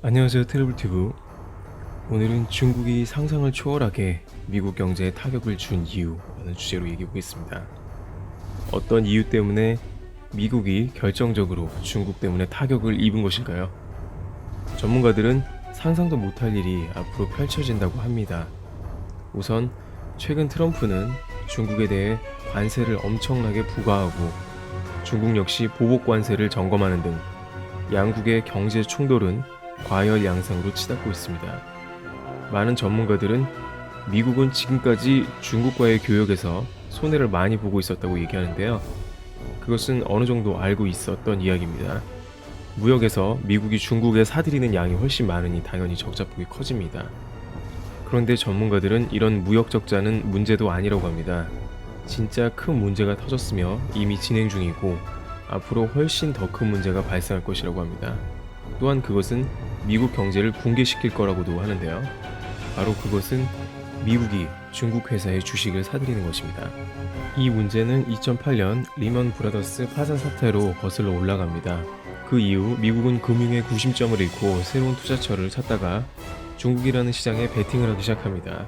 안녕하세요, 트래블튜브. 오늘은 중국이 상상을 초월하게 미국 경제에 타격을 준 이유라는 주제로 얘기해 보겠습니다. 어떤 이유 때문에 미국이 결정적으로 중국 때문에 타격을 입은 것일까요? 전문가들은 상상도 못할 일이 앞으로 펼쳐진다고 합니다. 우선 최근 트럼프는 중국에 대해 관세를 엄청나게 부과하고 중국 역시 보복 관세를 점검하는 등 양국의 경제 충돌은 과열 양상으로 치닫고 있습니다. 많은 전문가들은 미국은 지금까지 중국과의 교역에서 손해를 많이 보고 있었다고 얘기하는데요. 그것은 어느 정도 알고 있었던 이야기입니다. 무역에서 미국이 중국에 사들이는 양이 훨씬 많으니 당연히 적자폭이 커집니다. 그런데 전문가들은 이런 무역 적자는 문제도 아니라고 합니다. 진짜 큰 문제가 터졌으며 이미 진행 중이고 앞으로 훨씬 더 큰 문제가 발생할 것이라고 합니다. 또한 그것은 미국 경제를 붕괴시킬 거라고도 하는데요. 바로 그것은 미국이 중국 회사의 주식을 사들이는 것입니다. 이 문제는 2008년 리먼 브라더스 파산 사태로 거슬러 올라갑니다. 그 이후 미국은 금융의 구심점을 잃고 새로운 투자처를 찾다가 중국이라는 시장에 베팅을 하기 시작합니다.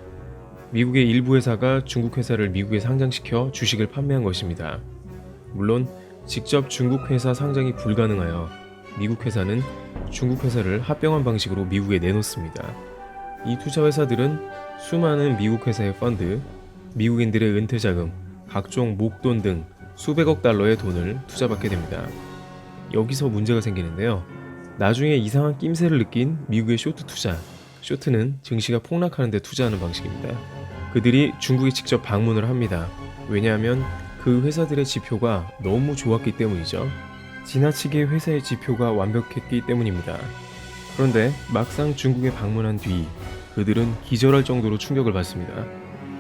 미국의 일부 회사가 중국 회사를 미국에 상장시켜 주식을 판매한 것입니다. 물론 직접 중국 회사 상장이 불가능하여 미국 회사는 중국 회사를 합병한 방식으로 미국에 내놓습니다. 이 투자 회사들은 수많은 미국 회사의 펀드, 미국인들의 은퇴 자금, 각종 목돈 등 수백억 달러의 돈을 투자받게 됩니다. 여기서 문제가 생기는데요. 나중에 이상한 낌새를 느낀 미국의 쇼트 투자, 쇼트는 증시가 폭락하는 데 투자하는 방식입니다. 그들이 중국에 직접 방문을 합니다. 왜냐하면 그 회사들의 지표가 너무 좋았기 때문이죠. 지나치게 회사의 지표가 완벽했기 때문입니다. 그런데 막상 중국에 방문한 뒤 그들은 기절할 정도로 충격을 받습니다.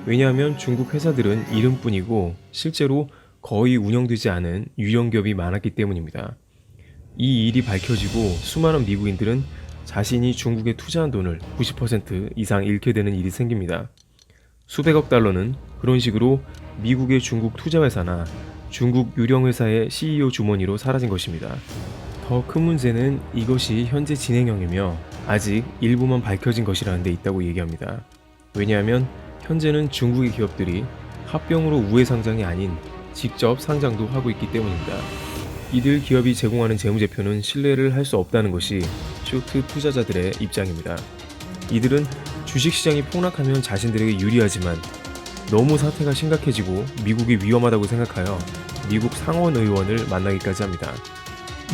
왜냐하면 중국 회사들은 이름뿐이고 실제로 거의 운영되지 않은 유령 기업이 많았기 때문입니다. 이 일이 밝혀지고 수많은 미국인들은 자신이 중국에 투자한 돈을 90% 이상 잃게 되는 일이 생깁니다. 수백억 달러는 그런 식으로 미국의 중국 투자회사나 중국 유령 회사의 CEO 주머니로 사라진 것입니다. 더 큰 문제는 이것이 현재 진행형이며 아직 일부만 밝혀진 것이라는 데 있다고 얘기합니다. 왜냐하면 현재는 중국의 기업들이 합병으로 우회 상장이 아닌 직접 상장도 하고 있기 때문입니다. 이들 기업이 제공하는 재무제표는 신뢰를 할 수 없다는 것이 쇼트 투자자들의 입장입니다. 이들은 주식시장이 폭락하면 자신들에게 유리하지만 너무 사태가 심각해지고 미국이 위험하다고 생각하여 미국 상원 의원을 만나기까지 합니다.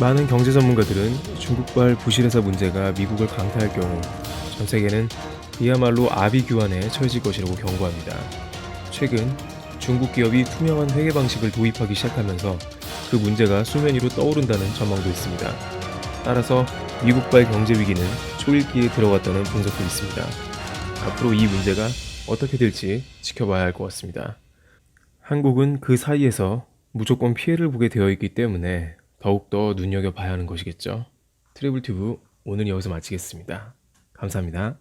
많은 경제 전문가들은 중국발 부실회사 문제가 미국을 강타할 경우 전 세계는 그야말로 아비규환에 처해질 것이라고 경고합니다. 최근 중국 기업이 투명한 회계 방식을 도입하기 시작하면서 그 문제가 수면 위로 떠오른다는 전망도 있습니다. 따라서 미국발 경제 위기는 초읽기에 들어갔다는 분석도 있습니다. 앞으로 이 문제가 어떻게 될지 지켜봐야 할 것 같습니다. 한국은 그 사이에서 무조건 피해를 보게 되어 있기 때문에 더욱더 눈여겨봐야 하는 것이겠죠. 트래블튜브 오늘 여기서 마치겠습니다. 감사합니다.